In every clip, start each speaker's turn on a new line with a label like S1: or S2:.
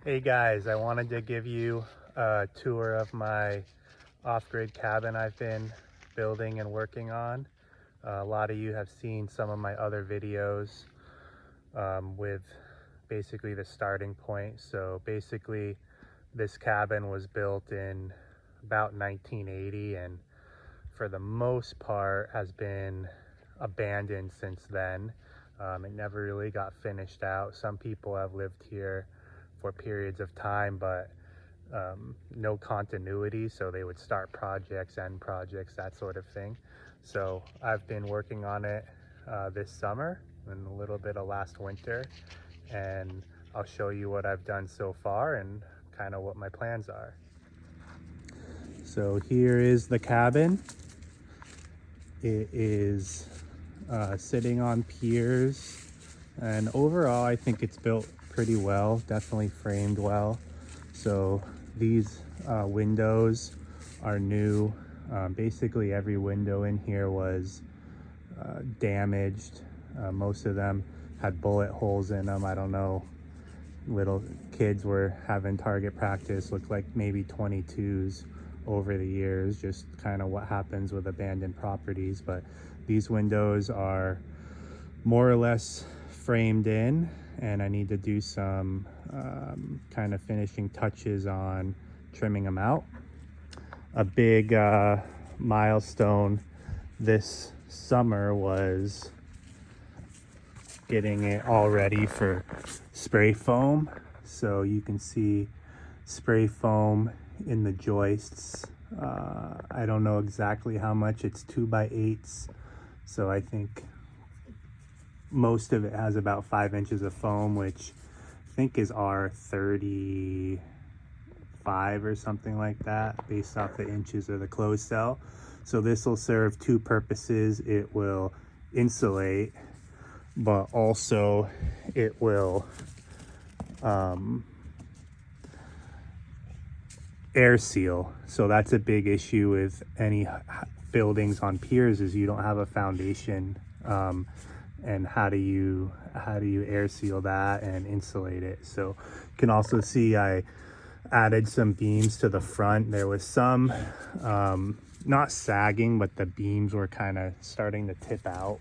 S1: Hey guys, I wanted to give you a tour of my off-grid cabin I've been building and working on. A lot of you have seen some of my other videos with basically the starting point. So basically this cabin was built in about 1980 and for the most part has been abandoned since then. It never really got finished out. Some people have lived here for periods of time, but no continuity, so they would start projects, end projects, that sort of thing. So I've been working on it this summer and a little bit of last winter, and I'll show you what I've done so far and kind of what my plans are. So here is the cabin. It is sitting on piers, and overall I think it's built pretty well, definitely framed well. So these windows are new. Basically every window in here was damaged. Most of them had bullet holes in them. I don't know, little kids were having target practice, looked like maybe 22s over the years, just kind of what happens with abandoned properties. But these windows are more or less framed in, and I need to do some kind of finishing touches on trimming them out. A big milestone this summer was getting it all ready for spray foam. So you can see spray foam in the joists. I don't know exactly how much, it's 2x8s. So I think most of it has about 5 inches of foam, which I think is R35 or something like that, based off the inches of the closed cell. So this will serve two purposes. It will insulate, but also it will air seal. So that's a big issue with any buildings on piers, is you don't have a foundation, and how do you air seal that and insulate it. So you can also see I added some beams to the front. There was some not sagging, but the beams were kind of starting to tip out,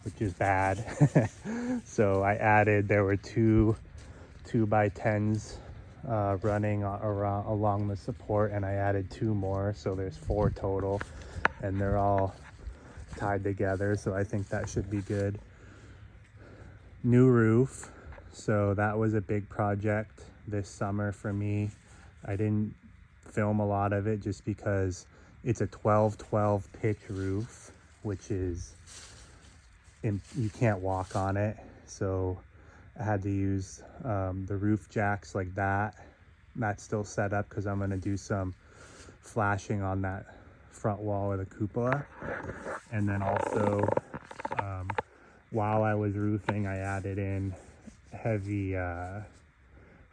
S1: which is bad. So I added, there were two 2x10s running around along the support, and I added 2 more, so there's 4 total, and they're all tied together, so I think that should be good. New roof, so that was a big project this summer for me. I didn't film a lot of it just because it's a 12-12 pitch roof, which is you can't walk on it, so I had to use the roof jacks like that. That's still set up because I'm going to do some flashing on that front wall of the cupola. And then also while I was roofing, I added in heavy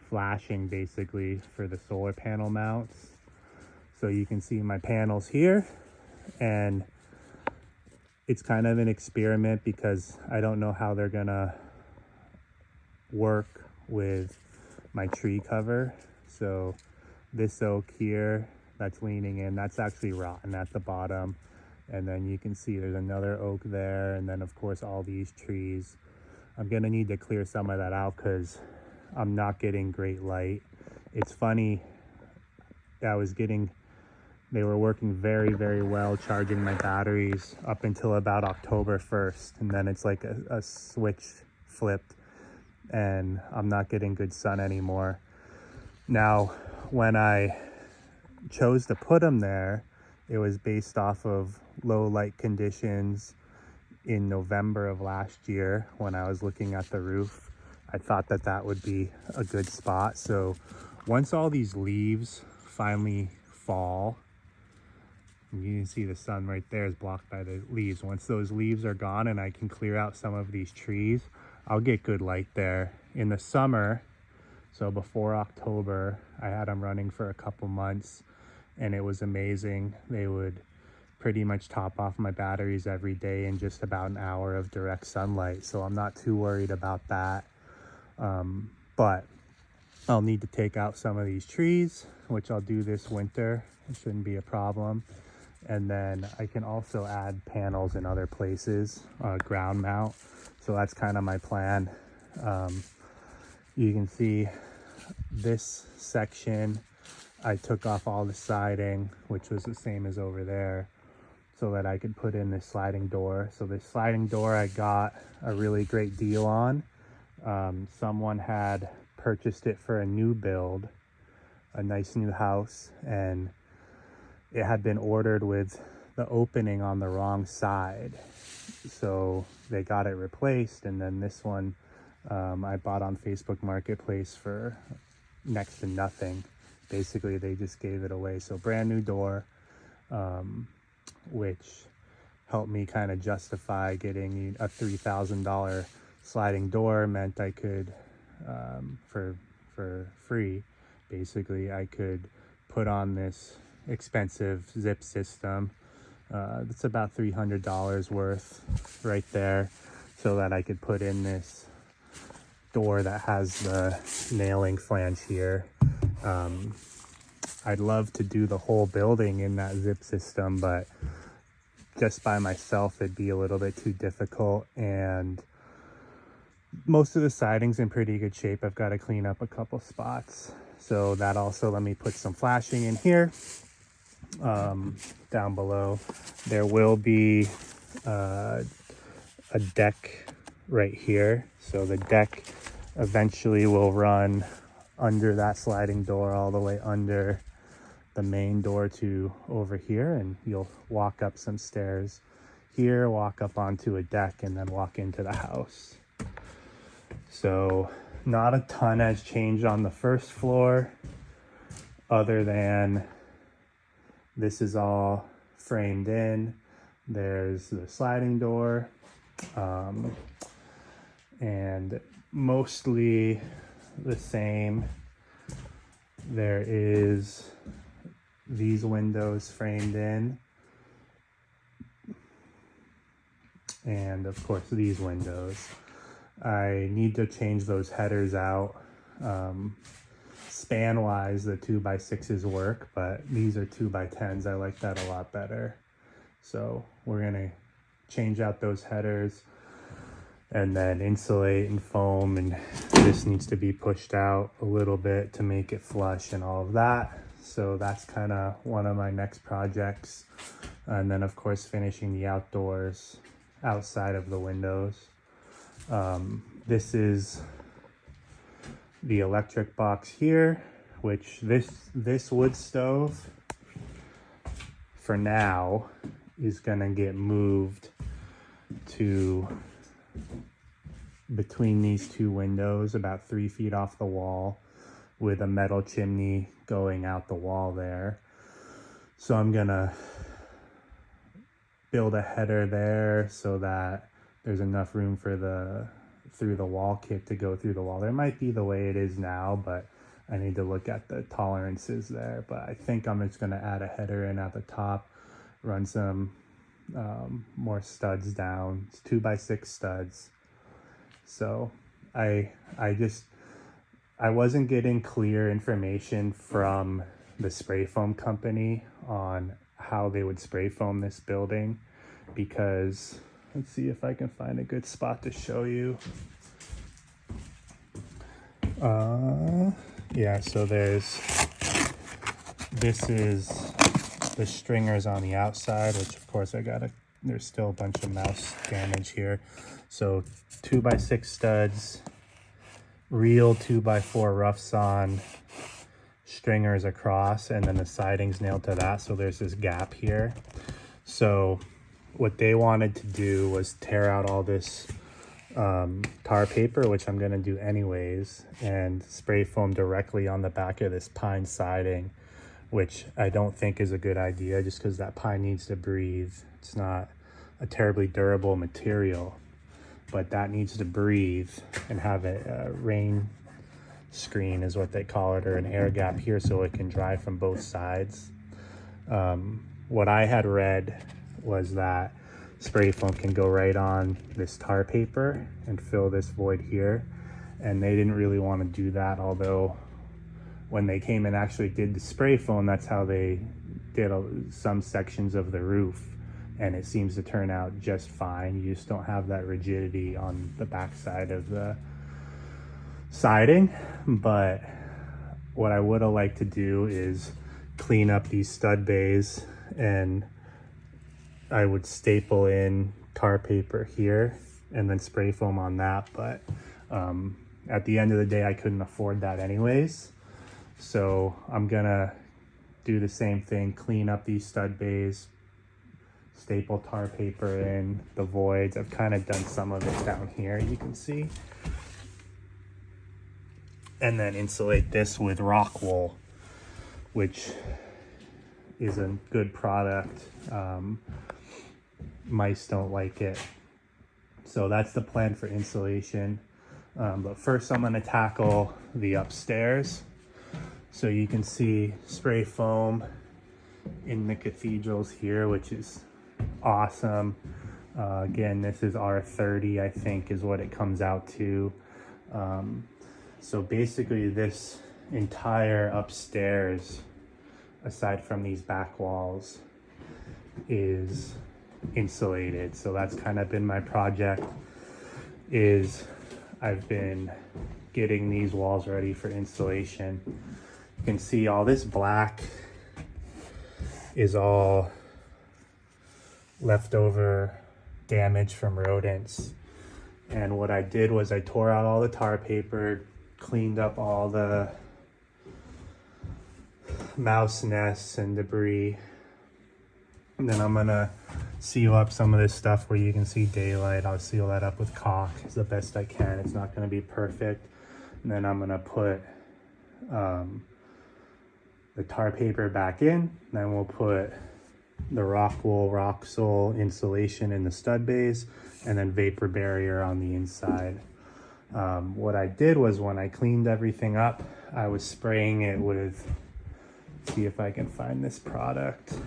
S1: flashing basically for the solar panel mounts. So you can see my panels here, and it's kind of an experiment because I don't know how they're gonna work with my tree cover. So this oak here that's leaning in, that's actually rotten at the bottom, and then you can see there's another oak there, and then of course all these trees. I'm gonna need to clear some of that out because I'm not getting great light. It's funny, they were working very, very well, charging my batteries up until about October 1st. And then it's like a switch flipped and I'm not getting good sun anymore. Now, when I chose to put them there, it was based off of low light conditions in November of last year when I was looking at the roof. I thought that that would be a good spot. So once all these leaves finally fall, and you can see the sun right there is blocked by the leaves. Once those leaves are gone and I can clear out some of these trees, I'll get good light there. In the summer, so before October, I had them running for a couple months and it was amazing. They would pretty much top off my batteries every day in just about an hour of direct sunlight. So I'm not too worried about that. But I'll need to take out some of these trees, which I'll do this winter. It shouldn't be a problem. And then I can also add panels in other places, ground mount. So that's kind of my plan. You can see this section, I took off all the siding, which was the same as over there, so that I could put in this sliding door. So this sliding door I got a really great deal on. Someone had purchased it for a new build, a nice new house, and it had been ordered with the opening on the wrong side. So they got it replaced, and then this one I bought on Facebook Marketplace for next to nothing. Basically, they just gave it away. So brand new door, which helped me kind of justify getting a $3,000 sliding door. Meant I could, for free, basically, I could put on this expensive zip system. It's about $300 worth right there, so that I could put in this door that has the nailing flange here. I'd love to do the whole building in that zip system, but just by myself it'd be a little bit too difficult, and most of the siding's in pretty good shape. I've got to clean up a couple spots, so that also let me put some flashing in here. Down below there will be a deck right here, so the deck eventually will run under that sliding door all the way under the main door to over here, and you'll walk up some stairs here, walk up onto a deck, and then walk into the house. So not a ton has changed on the first floor, other than this is all framed in. There's the sliding door, and mostly the same. There is these windows framed in, and of course these windows. I need to change those headers out. Span wise, the 2x6s work, but these are 2x10s. I like that a lot better. So we're gonna change out those headers and then insulate and foam, and this needs to be pushed out a little bit to make it flush and all of that. So that's kind of one of my next projects. And then of course finishing the outdoors outside of the windows. This is the electric box here, which this wood stove for now is gonna get moved to between these two windows, about 3 feet off the wall, with a metal chimney going out the wall there. So I'm gonna build a header there so that there's enough room for the through the wall kit to go through the wall. There might be the way it is now, but I need to look at the tolerances there. But I think I'm just gonna add a header in at the top, run some more studs down. It's 2x6 studs. So I wasn't getting clear information from the spray foam company on how they would spray foam this building, because let's see if I can find a good spot to show you. Yeah, so this is the stringers on the outside, which of course there's still a bunch of mouse damage here. So 2x6 studs, real 2x4 rough sawn stringers across, and then the siding's nailed to that. So there's this gap here. So what they wanted to do was tear out all this tar paper, which I'm gonna do anyways, and spray foam directly on the back of this pine siding, which I don't think is a good idea, just because that pine needs to breathe. It's not a terribly durable material, but that needs to breathe and have a rain screen is what they call it, or an air gap here, so it can dry from both sides. What I had read was that spray foam can go right on this tar paper and fill this void here, and they didn't really want to do that, although when they came and actually did the spray foam, that's how they did some sections of the roof, and it seems to turn out just fine. You just don't have that rigidity on the backside of the siding. But what I would have liked to do is clean up these stud bays, and I would staple in tar paper here and then spray foam on that. But at the end of the day, I couldn't afford that anyways. So I'm gonna do the same thing, clean up these stud bays, staple tar paper in the voids. I've kind of done some of it down here, you can see. And then insulate this with rock wool, which is a good product. Mice don't like it. So that's the plan for insulation. But first I'm gonna tackle the upstairs. So you can see spray foam in the cathedrals here, which is awesome. Again, this is R30, I think, is what it comes out to. So basically this entire upstairs, aside from these back walls, is insulated. So that's kind of been my project, is I've been getting these walls ready for installation. You can see all this black is all leftover damage from rodents. And what I did was I tore out all the tar paper, cleaned up all the mouse nests and debris. And then I'm gonna seal up some of this stuff where you can see daylight. I'll seal that up with caulk as the best I can. It's not gonna be perfect. And then I'm gonna put the tar paper back in. Then we'll put the rock wool, rock sole insulation in the stud bays, and then vapor barrier on the inside. What I did was when I cleaned everything up, I was spraying it with, see if I can find this product.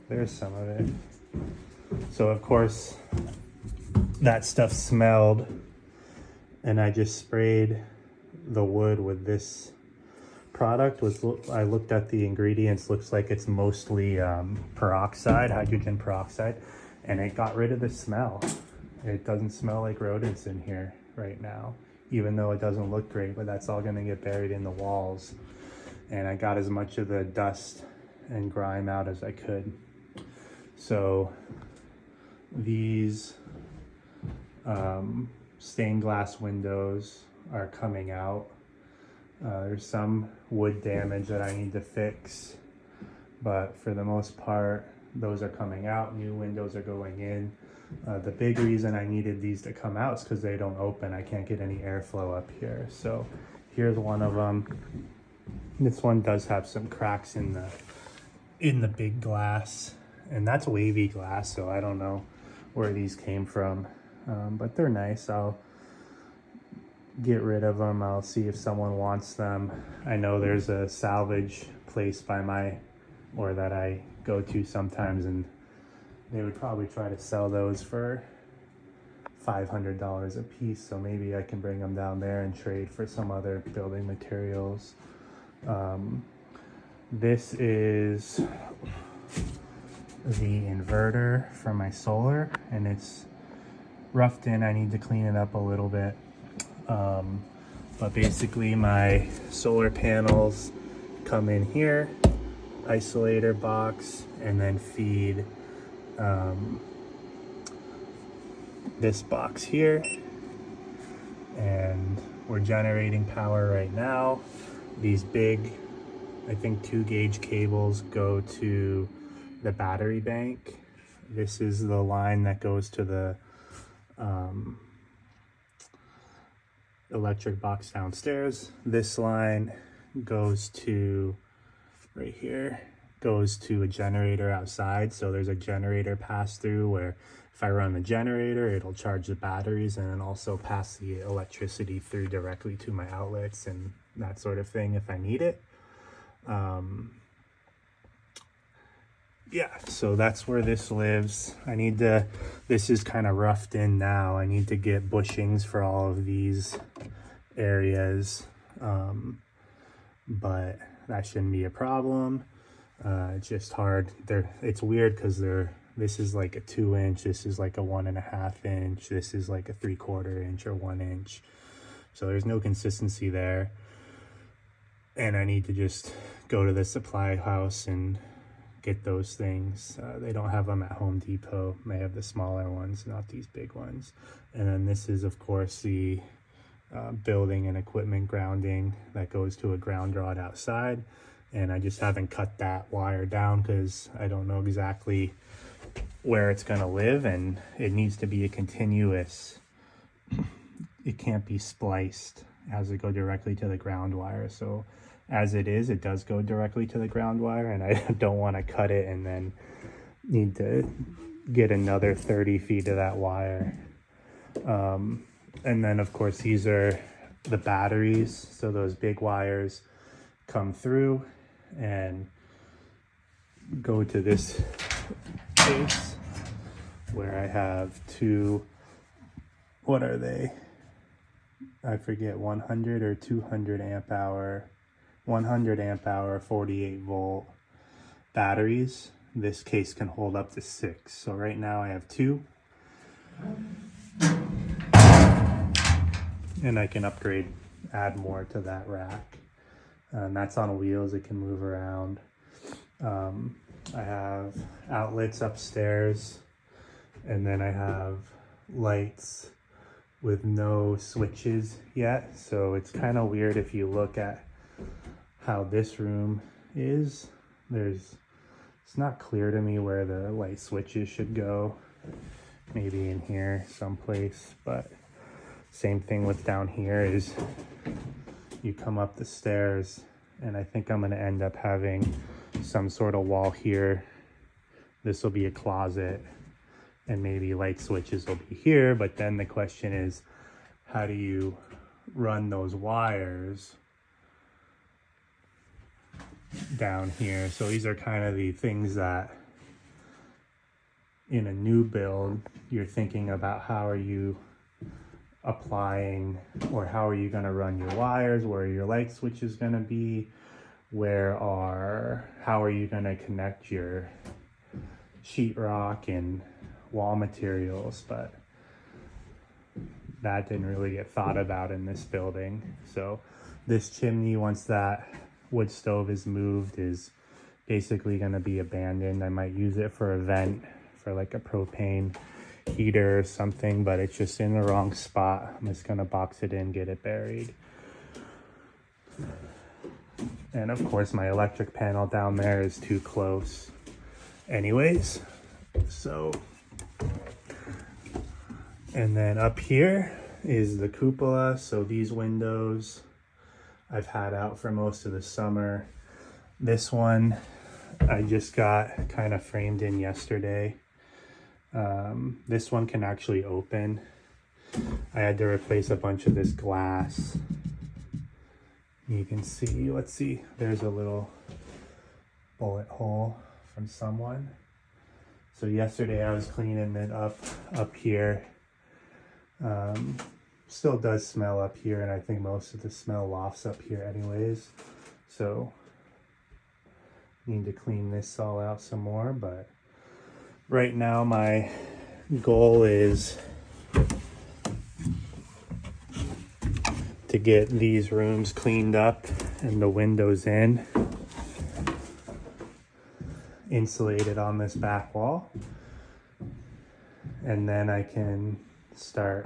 S1: There's some of it. So of course that stuff smelled, and I just sprayed the wood with this product. I looked at the ingredients, looks like it's mostly peroxide, hydrogen peroxide, and it got rid of the smell. It doesn't smell like rodents in here right now, even though it doesn't look great, but that's all gonna get buried in the walls. And I got as much of the dust and grime out as I could. So these stained glass windows are coming out. There's some wood damage that I need to fix, but for the most part, those are coming out. New windows are going in. The big reason I needed these to come out is because they don't open. I can't get any airflow up here. So here's one of them. This one does have some cracks in the big glass, and that's wavy glass, so I don't know where these came from, but they're nice. I'll get rid of them. I'll see if someone wants them. I know there's a salvage place that I go to sometimes, and they would probably try to sell those for $500 a piece, so maybe I can bring them down there and trade for some other building materials. This is the inverter for my solar, and it's roughed in. I need to clean it up a little bit. But basically my solar panels come in here, isolator box, and then feed this box here. And we're generating power right now. These big, I think 2-gauge cables go to the battery bank. This is the line that goes to the electric box downstairs. This line goes to right here, goes to a generator outside. So there's a generator pass through where if I run the generator, it'll charge the batteries and then also pass the electricity through directly to my outlets and that sort of thing if I need it. Yeah, so that's where this lives. This is kind of roughed in now. I need to get bushings for all of these areas, but that shouldn't be a problem. It's just hard. It's weird because this is like a 2-inch, this is like a 1.5 inch, this is like a 3/4 inch or 1 inch. So there's no consistency there. And I need to just go to the supply house and get those things. They don't have them at Home Depot. They have the smaller ones, not these big ones. And then this is, of course, the building and equipment grounding that goes to a ground rod outside. And I just haven't cut that wire down because I don't know exactly where it's going to live, and it needs to be a continuous. It can't be spliced. It has to go directly to the ground wire. So as it is, it does go directly to the ground wire, and I don't want to cut it and then need to get another 30 feet of that wire. And then of course these are the batteries. So those big wires come through and go to this case where I have two, what are they? I forget, 100 or 200 amp hour, 100 amp hour, 48 volt batteries. This case can hold up to 6. So right now I have 2. And I can upgrade, add more to that rack. And that's on wheels, it can move around. I have outlets upstairs, and then I have lights with no switches yet. So it's kind of weird if you look at how this room is. It's not clear to me where the light switches should go. Maybe in here someplace, but same thing with down here is you come up the stairs, and I think I'm going to end up having some sort of wall here. This will be a closet, and maybe light switches will be here. But then the question is, how do you run those wires down here? So these are kind of the things that in a new build, you're thinking about how are you applying, or how are you going to run your wires, where are your light switches going to be, how are you going to connect your sheetrock and wall materials. But that didn't really get thought about in this building. So this chimney, once that wood stove is moved, is basically going to be abandoned. I might use it for a vent for like a propane heater or something, but it's just in the wrong spot. I'm just going to box it in, get it buried. And of course my electric panel down there is too close anyways. So, and then up here is the cupola. So these windows I've had out for most of the summer. This one I just got kind of framed in yesterday. This one can actually open. I had to replace a bunch of this glass. You can see, let's see, there's a little bullet hole from someone. So yesterday I was cleaning it up here. Still does smell up here, and I think most of the smell lofts up here anyways. So need to clean this all out some more, but right now my goal is to get these rooms cleaned up and the windows in, insulated on this back wall, and then I can start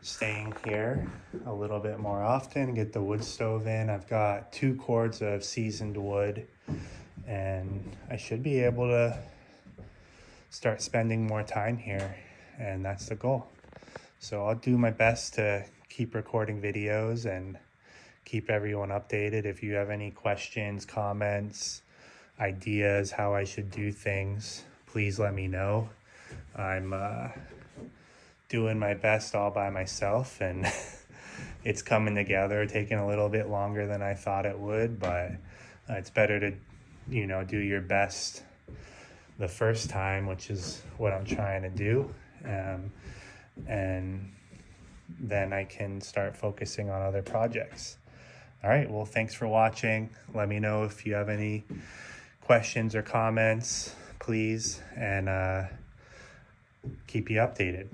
S1: staying here a little bit more often, get the wood stove in. I've got 2 cords of seasoned wood, and I should be able to start spending more time here, and that's the goal. So I'll do my best to keep recording videos and keep everyone updated. If you have any questions, comments, ideas, how I should do things, please let me know. I'm doing my best all by myself, and it's coming together, taking a little bit longer than I thought it would, but it's better to, do your best the first time, which is what I'm trying to do. And then I can start focusing on other projects. All right, well, thanks for watching. Let me know if you have any questions or comments, please, and keep you updated.